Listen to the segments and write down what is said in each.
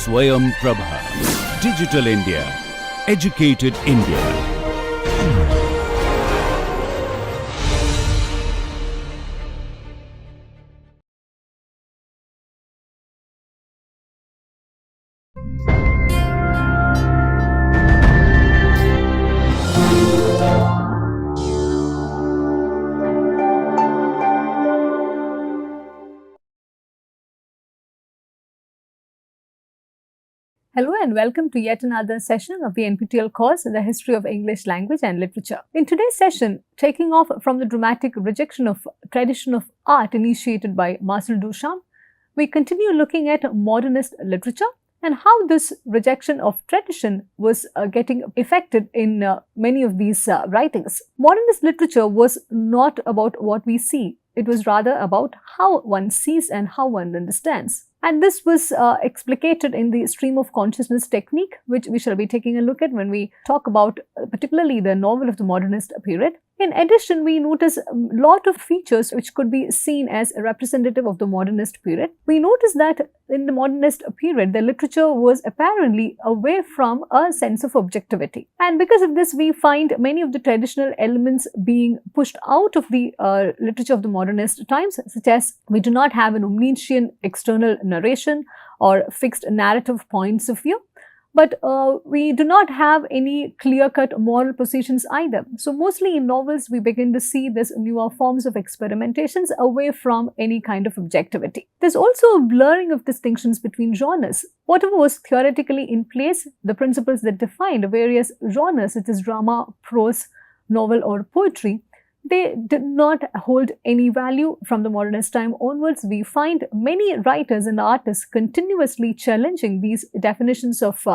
Swayam Prabha. Digital India. Educated India. Hello and welcome to yet another session of the NPTEL course, The History of English Language and Literature. In today's session, taking off from the dramatic rejection of tradition of art initiated by Marcel Duchamp, we continue looking at modernist literature and how this rejection of tradition was getting affected in many of these writings. Modernist literature was not about what we see. It was rather about how one sees and how one understands. And this was explicated in the stream of consciousness technique, which we shall be taking a look at when we talk about particularly the novel of the modernist period. In addition, we notice a lot of features which could be seen as a representative of the modernist period. We notice that in the modernist period, the literature was apparently away from a sense of objectivity. And because of this, we find many of the traditional elements being pushed out of the literature of the modernist times, such as we do not have an omniscient external narration or fixed narrative points of view. But we do not have any clear-cut moral positions either. So mostly in novels, we begin to see these newer forms of experimentations away from any kind of objectivity. There's also a blurring of distinctions between genres. Whatever was theoretically in place, the principles that defined various genres such as drama, prose, novel or poetry, they did not hold any value from the modernist time onwards. We find many writers and artists continuously challenging these definitions of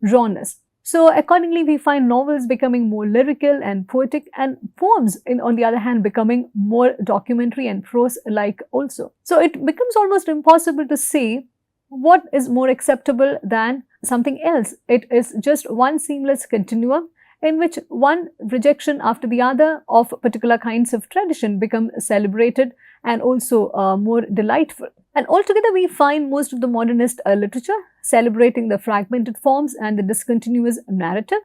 genres. So accordingly, we find novels becoming more lyrical and poetic, and poems, on the other hand, becoming more documentary and prose-like also. So it becomes almost impossible to say what is more acceptable than something else. It is just one seamless continuum in which one rejection after the other of particular kinds of tradition become celebrated and also more delightful. And altogether, we find most of the modernist literature celebrating the fragmented forms and the discontinuous narrative.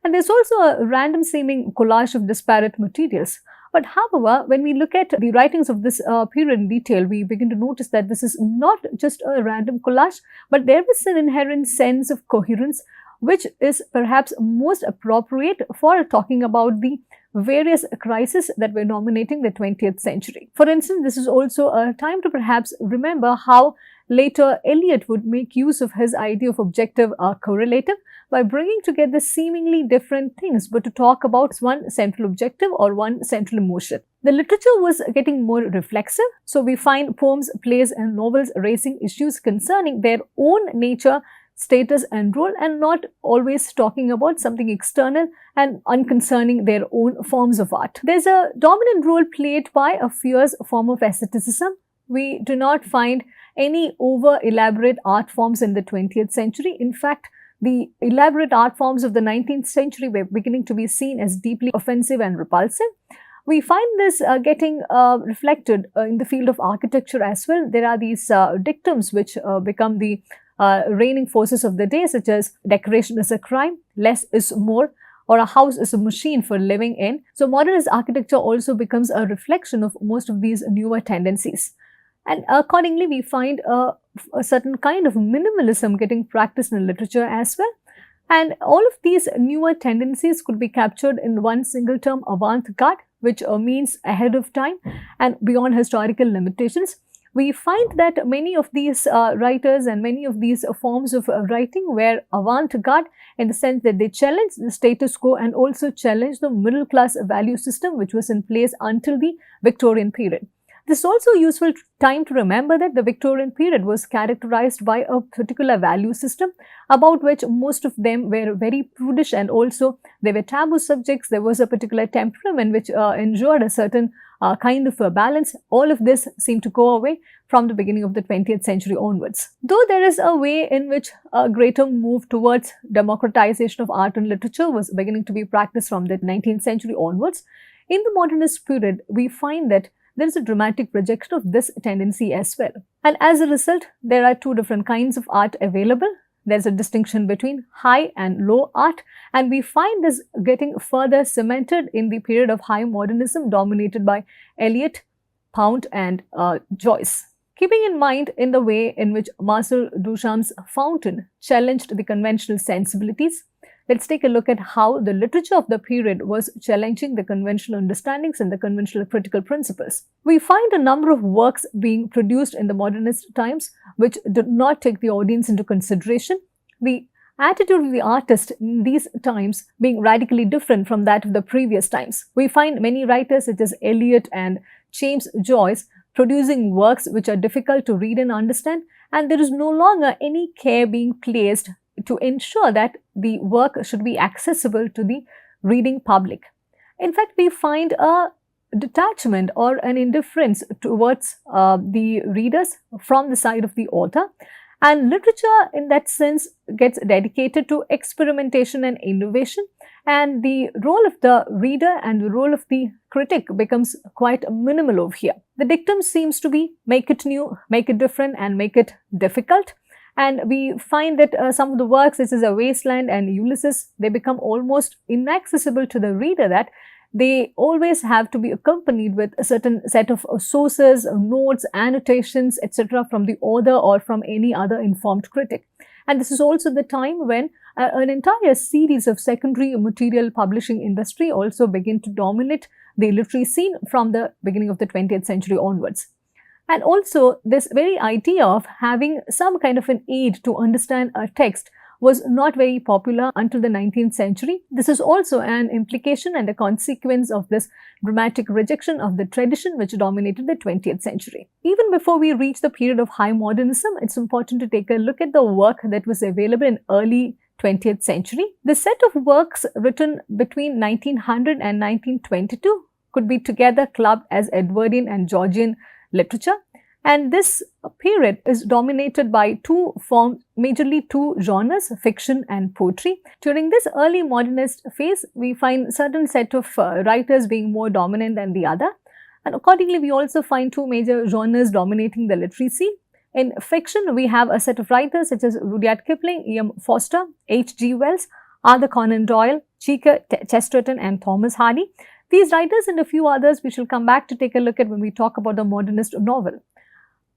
And there's also a random seeming collage of disparate materials. But however, when we look at the writings of this period in detail, we begin to notice that this is not just a random collage, but there is an inherent sense of coherence, which is perhaps most appropriate for talking about the various crises that were dominating the 20th century. For instance, this is also a time to perhaps remember how later Eliot would make use of his idea of objective correlative by bringing together seemingly different things, but to talk about one central objective or one central emotion. The literature was getting more reflexive, so we find poems, plays and novels raising issues concerning their own nature, status and role, and not always talking about something external and unconcerning their own forms of art. There's a dominant role played by a fierce form of asceticism. We do not find any over-elaborate art forms in the 20th century. In fact, the elaborate art forms of the 19th century were beginning to be seen as deeply offensive and repulsive. We find this getting reflected in the field of architecture as well. There are these dictums which become the reigning forces of the day, such as decoration is a crime, less is more, or a house is a machine for living in. So modernist architecture also becomes a reflection of most of these newer tendencies. And accordingly, we find a certain kind of minimalism getting practiced in literature as well. And all of these newer tendencies could be captured in one single term, avant-garde, which means ahead of time and beyond historical limitations. We find that many of these writers and many of these forms of writing were avant-garde in the sense that they challenged the status quo and also challenged the middle-class value system which was in place until the Victorian period. This is also a useful time to remember that the Victorian period was characterized by a particular value system about which most of them were very prudish, and also they were taboo subjects. There was a particular temperament which ensured a certain kind of a balance. All of this seemed to go away from the beginning of the 20th century onwards. Though there is a way in which a greater move towards democratization of art and literature was beginning to be practiced from the 19th century onwards, in the modernist period, we find that there is a dramatic rejection of this tendency as well. And as a result, there are two different kinds of art available. there's a distinction between high and low art, and we find this getting further cemented in the period of high modernism dominated by Eliot, Pound and Joyce. Keeping in mind in the way in which Marcel Duchamp's Fountain challenged the conventional sensibilities, let's take a look at how the literature of the period was challenging the conventional understandings and the conventional critical principles. We find a number of works being produced in the modernist times which did not take the audience into consideration. The attitude of the artist in these times being radically different from that of the previous times. We find many writers such as Eliot and James Joyce producing works which are difficult to read and understand, and there is no longer any care being placed to ensure that the work should be accessible to the reading public. In fact, we find a detachment or an indifference towards the readers from the side of the author, and literature in that sense gets dedicated to experimentation and innovation, and the role of the reader and the role of the critic becomes quite minimal over here. The dictum seems to be make it new, make it different and make it difficult. And we find that some of the works such as A Wasteland and Ulysses, they become almost inaccessible to the reader, that they always have to be accompanied with a certain set of sources, notes, annotations, etc. from the author or from any other informed critic. And this is also the time when an entire series of secondary material publishing industry also begin to dominate the literary scene from the beginning of the 20th century onwards. And also, this very idea of having some kind of an aid to understand a text was not very popular until the 19th century. This is also an implication and a consequence of this dramatic rejection of the tradition which dominated the 20th century. Even before we reach the period of high modernism, it's important to take a look at the work that was available in early 20th century. The set of works written between 1900 and 1922 could be together clubbed as Edwardian and Georgian literature. And this period is dominated by two forms, majorly two genres, fiction and poetry. During this early modernist phase, we find certain set of writers being more dominant than the other. And accordingly, we also find two major genres dominating the literary scene. In fiction, we have a set of writers such as Rudyard Kipling, E.M. Forster, H.G. Wells, Arthur Conan Doyle, G.K. Chesterton and Thomas Hardy. These writers and a few others we shall come back to take a look at when we talk about the modernist novel.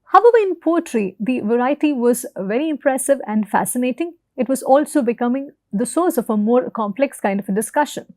However, in poetry, the variety was very impressive and fascinating. It was also becoming the source of a more complex kind of a discussion.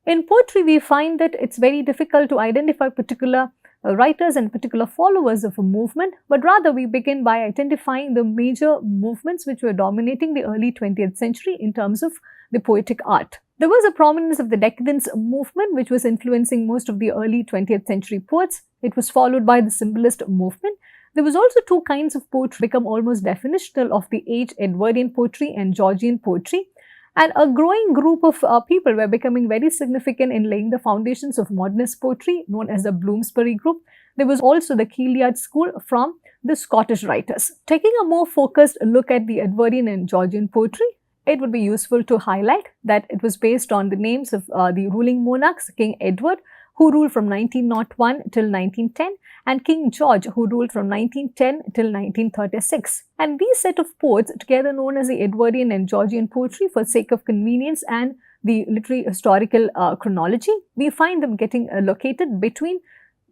In poetry, we find that it's very difficult to identify particular writers and particular followers of a movement, but rather we begin by identifying the major movements which were dominating the early 20th century in terms of the poetic art. There was a prominence of the decadence movement which was influencing most of the early 20th century poets. It was followed by the symbolist movement. There was also two kinds of poetry become almost definitional of the age, Edwardian poetry and Georgian poetry. And a growing group of people were becoming very significant in laying the foundations of modernist poetry, known as the Bloomsbury group. There was also the Kildare school from the Scottish writers. Taking a more focused look at the Edwardian and Georgian poetry, it would be useful to highlight that it was based on the names of the ruling monarchs, King Edward, who ruled from 1901 till 1910, and King George, who ruled from 1910 till 1936. And these set of poets, together known as the Edwardian and Georgian poetry for sake of convenience and the literary historical chronology, we find them getting located between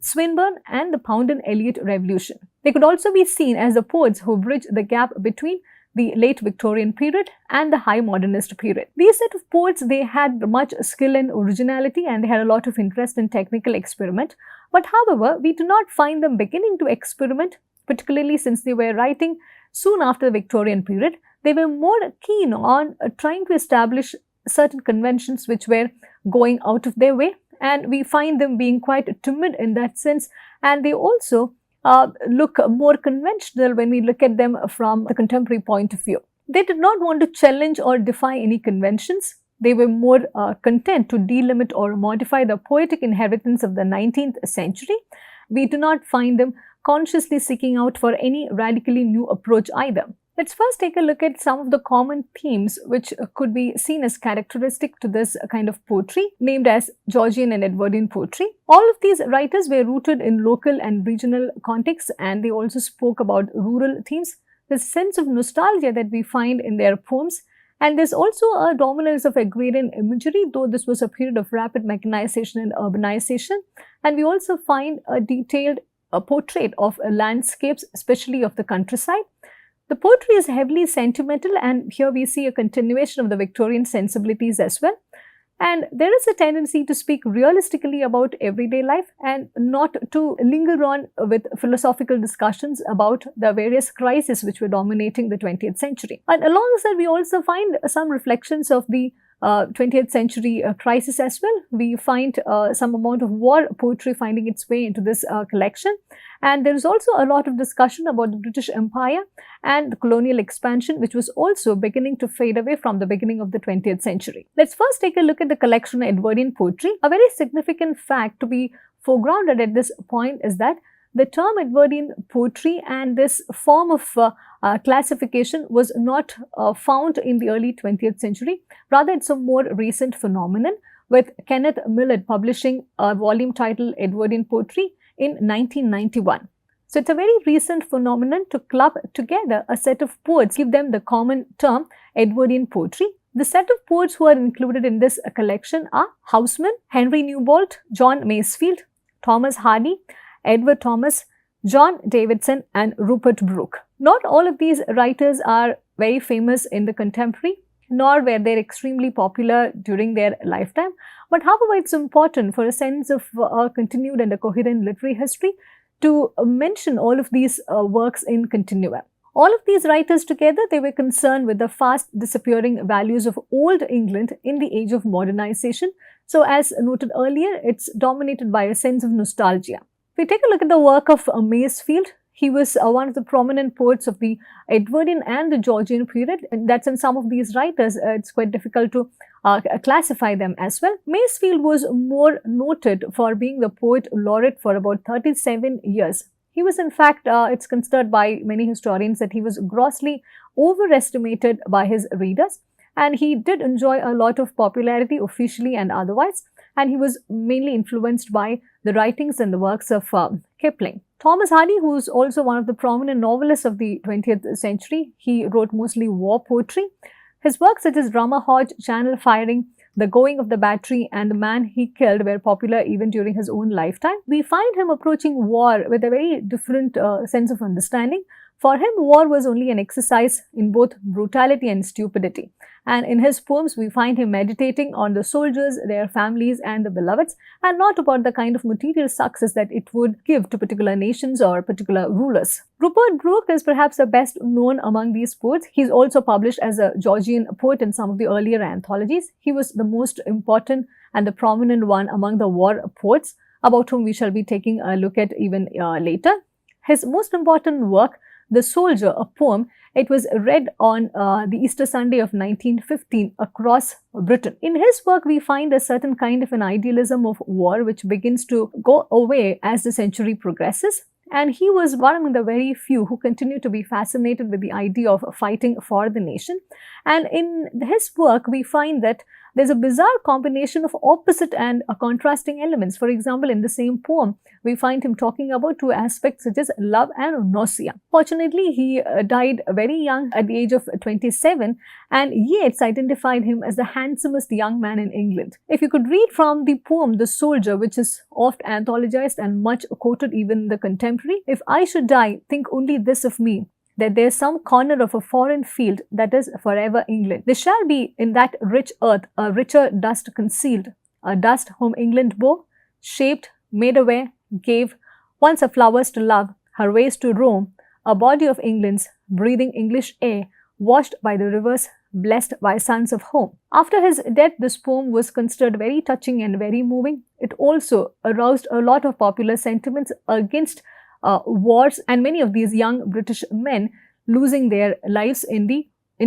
Swinburne and the Pound and Eliot Revolution. They could also be seen as the poets who bridge the gap between the late Victorian period and the high modernist period. These set of poets, they had much skill and originality, and they had a lot of interest in technical experiment. But however, we do not find them beginning to experiment, particularly since they were writing soon after the Victorian period. They were more keen on trying to establish certain conventions which were going out of their way, and we find them being quite timid in that sense, and they also look more conventional when we look at them from the contemporary point of view. They did not want to challenge or defy any conventions. They were more content to delimit or modify the poetic inheritance of the 19th century. We do not find them consciously seeking out for any radically new approach either. Let's first take a look at some of the common themes which could be seen as characteristic to this kind of poetry, named as Georgian and Edwardian poetry. All of these writers were rooted in local and regional contexts, and they also spoke about rural themes. the sense of nostalgia that we find in their poems. And there's also a dominance of agrarian imagery, though this was a period of rapid mechanization and urbanization. And we also find a detailed portrait of landscapes, especially of the countryside. The poetry is heavily sentimental, and here we see a continuation of the Victorian sensibilities as well. And there is a tendency to speak realistically about everyday life and not to linger on with philosophical discussions about the various crises which were dominating the 20th century. And alongside, we also find some reflections of the 20th century crisis as well. We find some amount of war poetry finding its way into this collection. And there is also a lot of discussion about the British Empire and the colonial expansion, which was also beginning to fade away from the beginning of the 20th century. Let's first take a look at the collection of Edwardian poetry. A very significant fact to be foregrounded at this point is that the term Edwardian poetry and this form of classification was not found in the early 20th century. Rather, it's a more recent phenomenon, with Kenneth Millett publishing a volume titled Edwardian Poetry in 1991. So it's a very recent phenomenon to club together a set of poets, give them the common term Edwardian poetry. The set of poets who are included in this collection are Houseman, Henry Newbolt, John Masefield, Thomas Hardy, Edward Thomas, John Davidson, and Rupert Brooke. Not all of these writers are very famous in the contemporary, nor were they extremely popular during their lifetime. But however, it's important for a sense of a continued and a coherent literary history to mention all of these works in continuum. All of these writers together, they were concerned with the fast disappearing values of old England in the age of modernization. So as noted earlier, it's dominated by a sense of nostalgia. If we take a look at the work of Masefield, he was one of the prominent poets of the Edwardian and the Georgian period. And that's in some of these writers, it's quite difficult to classify them as well. Masefield was more noted for being the poet laureate for about 37 years. He was, in fact, it's considered by many historians that he was grossly overestimated by his readers. And he did enjoy a lot of popularity officially and otherwise. And he was mainly influenced by the writings and the works of Kipling. Thomas Hardy, who is also one of the prominent novelists of the 20th century, he wrote mostly war poetry. His works such as Drummer Hodge, Channel Firing, The Going of the Battery, and The Man He Killed were popular even during his own lifetime. We find him approaching war with a very different sense of understanding. For him, war was only an exercise in both brutality and stupidity. And in his poems, we find him meditating on the soldiers, their families, and the beloveds, and not about the kind of material success that it would give to particular nations or particular rulers. Rupert Brooke is perhaps the best known among these poets. He's also published as a Georgian poet in some of the earlier anthologies. He was the most important and the prominent one among the war poets, about whom we shall be taking a look at even later. His most important work, The Soldier, a poem, it was read on the Easter Sunday of 1915 across Britain. In his work, we find a certain kind of an idealism of war which begins to go away as the century progresses. And he was one among the very few who continue to be fascinated with the idea of fighting for the nation. And in his work, we find that there's a bizarre combination of opposite and contrasting elements. For example, in the same poem, we find him talking about two aspects such as love and nausea. Fortunately, he died very young at the age of 27, and Yeats identified him as the handsomest young man in England. If you could read from the poem The Soldier, which is oft anthologized and much quoted even in the contemporary, "If I should die, think only this of me, that there's some corner of a foreign field that is forever England. There shall be in that rich earth a richer dust concealed, a dust whom England bore, shaped, made aware, gave, once her flowers to love, her ways to roam, a body of England's, breathing English air, washed by the rivers, blessed by sons of home." After his death, this poem was considered very touching and very moving. It also aroused a lot of popular sentiments against wars, and many of these young British men losing their lives in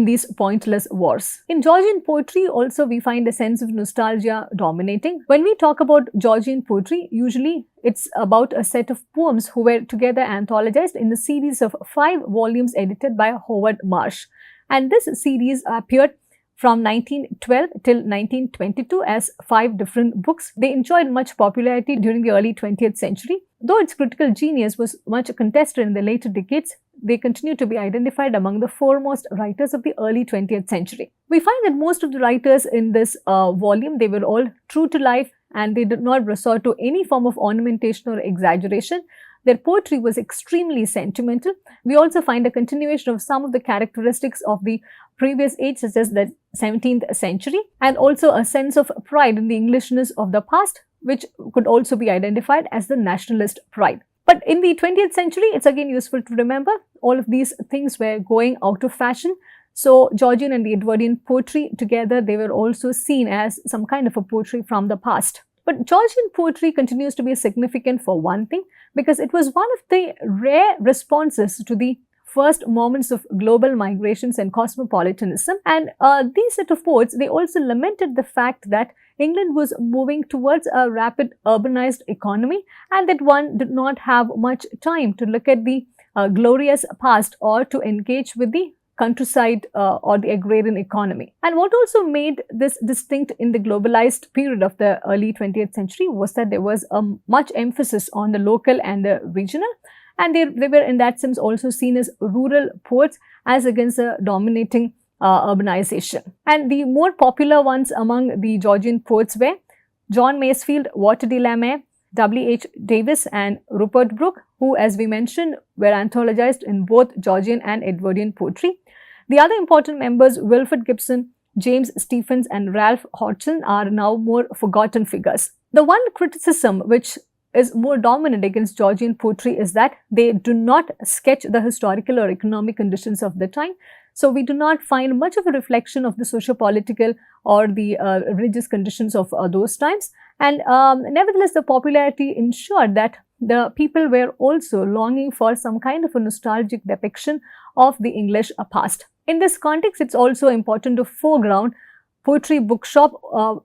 these pointless wars. In Georgian poetry also we find a sense of nostalgia dominating. When we talk about Georgian poetry, usually it's about a set of poems who were together anthologized in a series of 5 volumes edited by Howard Marsh. And this series appeared from 1912 till 1922 as 5 different books. They enjoyed much popularity during the early 20th century. Though its critical genius was much contested in the later decades, they continue to be identified among the foremost writers of the early 20th century. We find that most of the writers in this volume, they were all true to life and they did not resort to any form of ornamentation or exaggeration. Their poetry was extremely sentimental. We also find a continuation of some of the characteristics of the previous age, such as the 17th century, and also a sense of pride in the Englishness of the past, which could also be identified as the nationalist pride. But in the 20th century, it's again useful to remember all of these things were going out of fashion. So Georgian and the Edwardian poetry together, they were also seen as some kind of a poetry from the past. But Georgian poetry continues to be significant for one thing, because it was one of the rare responses to the first moments of global migrations and cosmopolitanism. And these set of poets, they also lamented the fact that England was moving towards a rapid urbanized economy and that one did not have much time to look at the glorious past or to engage with the countryside or the agrarian economy. And what also made this distinct in the globalized period of the early 20th century was that there was a much emphasis on the local and the regional, and they were in that sense also seen as rural poets as against a dominating urbanization. And the more popular ones among the Georgian poets were John Masefield, Walter de la Mare, W.H. Davis and Rupert Brooke, who, as we mentioned, were anthologized in both Georgian and Edwardian poetry. The other important members, Wilfred Gibson, James Stephens and Ralph Hodgson, are now more forgotten figures. The one criticism which is more dominant against Georgian poetry is that they do not sketch the historical or economic conditions of the time. So we do not find much of a reflection of the socio-political or the religious conditions of those times. And nevertheless, the popularity ensured that the people were also longing for some kind of a nostalgic depiction of the English past. In this context, it's also important to foreground Poetry Bookshop,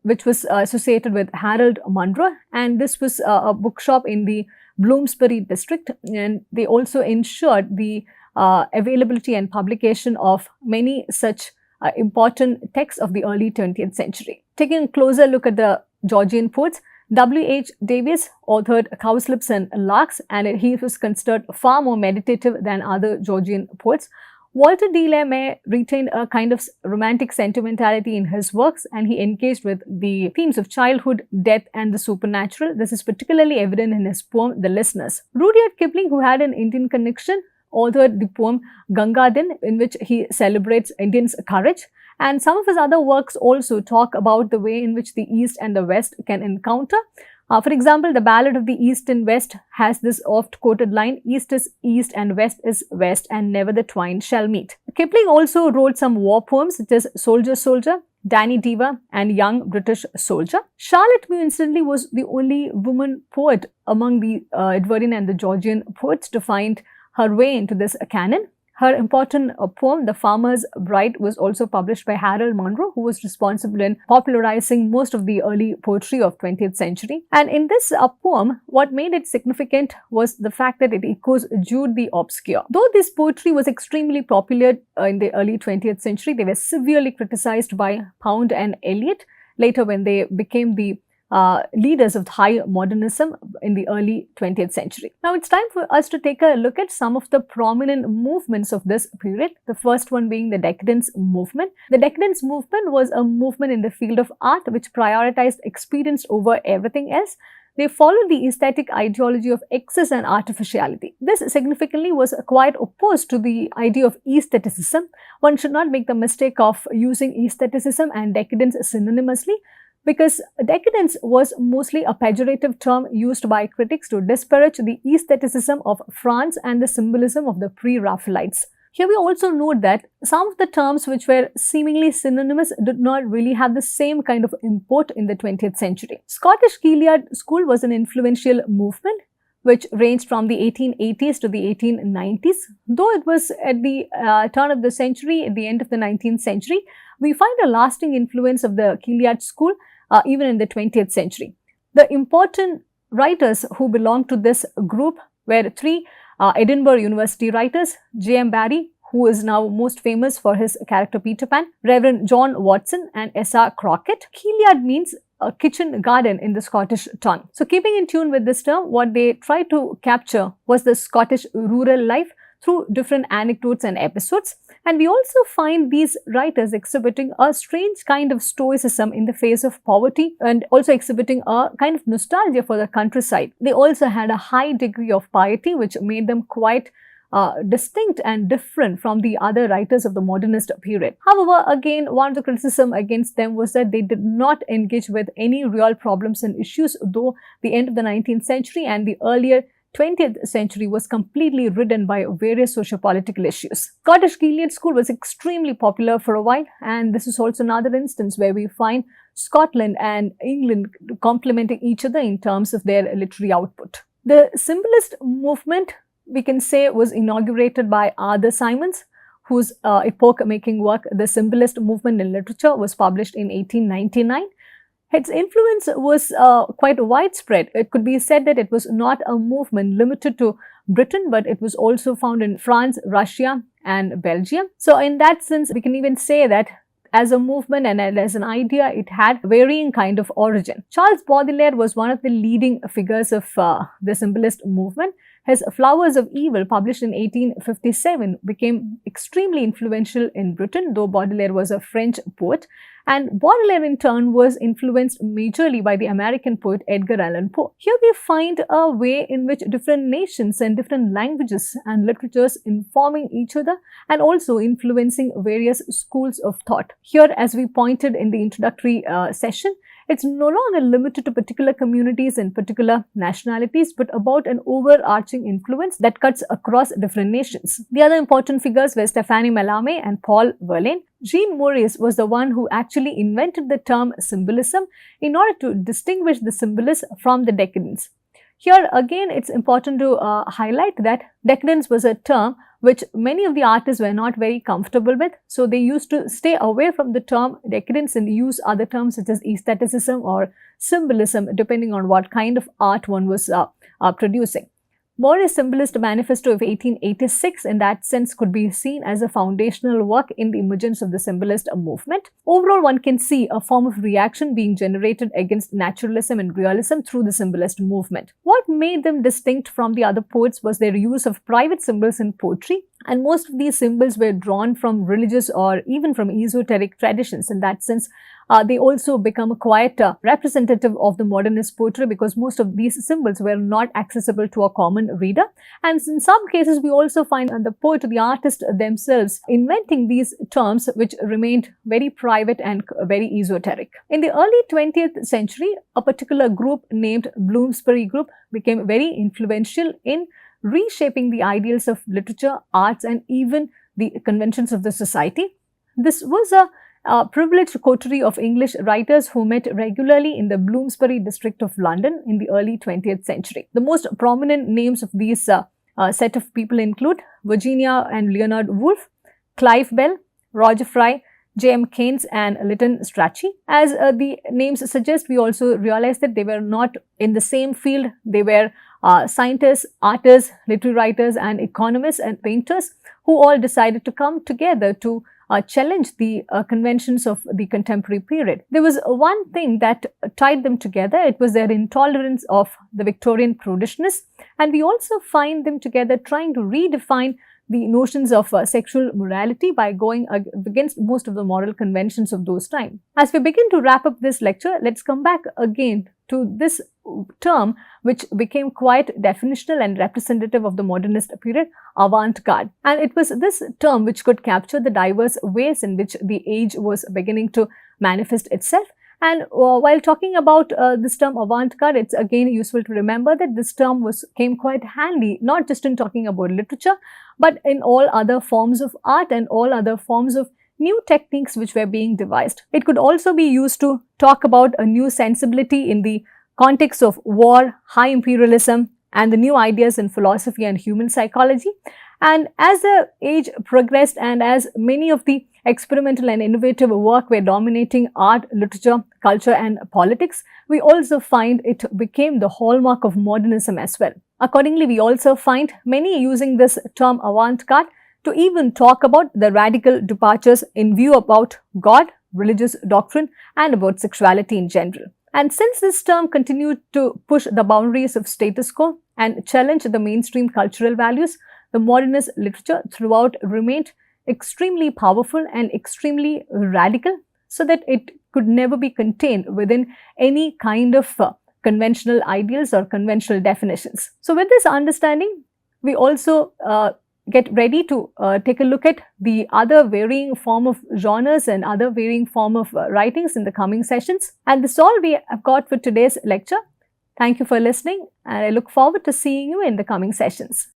which was associated with Harold Munro, and this was a bookshop in the Bloomsbury district, and they also ensured the availability and publication of many such important texts of the early 20th century. Taking a closer look at the Georgian poets, W.H. Davis authored Cowslips and Larks, and he was considered far more meditative than other Georgian poets. Walter de la Mare retained a kind of romantic sentimentality in his works, and he engaged with the themes of childhood, death and the supernatural. This is particularly evident in his poem, The Listeners. Rudyard Kipling, who had an Indian connection, authored the poem Ganga Din, in which he celebrates Indians' courage. And some of his other works also talk about the way in which the East and the West can encounter. For example, the Ballad of the East and West has this oft-quoted line, East is East and West is West, and never the twain shall meet. Kipling also wrote some war poems such as Soldier, Soldier, Danny Diva and Young British Soldier. Charlotte Mew, incidentally, was the only woman poet among the Edwardian and the Georgian poets to find her way into this canon. Her important poem, The Farmer's Bride, was also published by Harold Munro, who was responsible in popularizing most of the early poetry of 20th century. And in this poem, what made it significant was the fact that it echoes Jude the Obscure. Though this poetry was extremely popular in the early 20th century, they were severely criticized by Pound and Eliot later when they became the leaders of high modernism in the early 20th century. Now it's time for us to take a look at some of the prominent movements of this period. The first one being the Decadence movement. The Decadence movement was a movement in the field of art which prioritized experience over everything else. They followed the aesthetic ideology of excess and artificiality. This significantly was quite opposed to the idea of aestheticism. One should not make the mistake of using aestheticism and decadence synonymously, because decadence was mostly a pejorative term used by critics to disparage the aestheticism of France and the symbolism of the pre-Raphaelites. Here we also note that some of the terms which were seemingly synonymous did not really have the same kind of import in the 20th century. Scottish Gilead school was an influential movement which ranged from the 1880s to the 1890s. Though it was at the turn of the century, at the end of the 19th century, we find a lasting influence of the Gilead school even in the 20th century. The important writers who belonged to this group were three Edinburgh University writers, J.M. Barrie, who is now most famous for his character Peter Pan, Reverend John Watson and S.R. Crockett. Gilead means a kitchen garden in the Scottish tongue. So keeping in tune with this term, what they tried to capture was the Scottish rural life through different anecdotes and episodes. And we also find these writers exhibiting a strange kind of stoicism in the face of poverty, and also exhibiting a kind of nostalgia for the countryside. They also had a high degree of piety, which made them quite distinct and different from the other writers of the modernist period. However, again, one of the criticism against them was that they did not engage with any real problems and issues, though the end of the 19th century and the earlier 20th century was completely ridden by various socio-political issues. Scottish Gilead School was extremely popular for a while, and this is also another instance where we find Scotland and England complementing each other in terms of their literary output. The symbolist movement, we can say, was inaugurated by Arthur Symons, whose epoch-making work, The Symbolist Movement in Literature, was published in 1899. Its influence was quite widespread. It could be said that it was not a movement limited to Britain, but it was also found in France, Russia, and Belgium. So in that sense, we can even say that as a movement and as an idea, it had varying kind of origin. Charles Baudelaire was one of the leading figures of the symbolist movement. His Flowers of Evil, published in 1857, became extremely influential in Britain, though Baudelaire was a French poet. And Baudelaire, in turn, was influenced majorly by the American poet Edgar Allan Poe. Here we find a way in which different nations and different languages and literatures informing each other and also influencing various schools of thought. Here, as we pointed in the introductory session, it's no longer limited to particular communities and particular nationalities, but about an overarching influence that cuts across different nations. The other important figures were Stéphane Mallarmé and Paul Verlaine. Jean Maurice was the one who actually invented the term symbolism in order to distinguish the symbolists from the decadents. Here again, it's important to highlight that decadence was a term which many of the artists were not very comfortable with. So they used to stay away from the term decadence and use other terms such as aestheticism or symbolism, depending on what kind of art one was producing. Maurice's Symbolist Manifesto of 1886, in that sense, could be seen as a foundational work in the emergence of the symbolist movement. Overall, one can see a form of reaction being generated against naturalism and realism through the symbolist movement. What made them distinct from the other poets was their use of private symbols in poetry, and most of these symbols were drawn from religious or even from esoteric traditions. In that sense, they also become quite representative of the modernist poetry, because most of these symbols were not accessible to a common reader. And in some cases, we also find the poet, the artist themselves, inventing these terms which remained very private and very esoteric. In the early 20th century, a particular group named Bloomsbury Group became very influential in reshaping the ideals of literature, arts, and even the conventions of the society. This was a privileged coterie of English writers who met regularly in the Bloomsbury district of London in the early 20th century. The most prominent names of these set of people include Virginia and Leonard Woolf, Clive Bell, Roger Fry, J.M. Keynes, and Lytton Strachey. As the names suggest, we also realize that they were not in the same field. They were scientists, artists, literary writers, and economists and painters who all decided to come together to challenge the conventions of the contemporary period. There was one thing that tied them together. It was their intolerance of the Victorian prudishness, and we also find them together trying to redefine the notions of sexual morality by going against most of the moral conventions of those times. As we begin to wrap up this lecture, let's come back again to this term which became quite definitional and representative of the modernist period, avant-garde. And it was this term which could capture the diverse ways in which the age was beginning to manifest itself. And while talking about this term avant-garde, it's again useful to remember that this term came quite handy, not just in talking about literature, but in all other forms of art and all other forms of new techniques which were being devised. It could also be used to talk about a new sensibility in the context of war, high imperialism, and the new ideas in philosophy and human psychology. And as the age progressed and as many of the experimental and innovative work were dominating art, literature, culture, and politics, we also find it became the hallmark of modernism as well. Accordingly, we also find many using this term avant-garde to even talk about the radical departures in view about God, religious doctrine, and about sexuality in general. And since this term continued to push the boundaries of status quo and challenge the mainstream cultural values, the modernist literature throughout remained extremely powerful and extremely radical, so that it could never be contained within any kind of conventional ideals or conventional definitions. So with this understanding, we also get ready to take a look at the other varying form of genres and other varying form of writings in the coming sessions. And this is all we have got for today's lecture. Thank you for listening, and I look forward to seeing you in the coming sessions.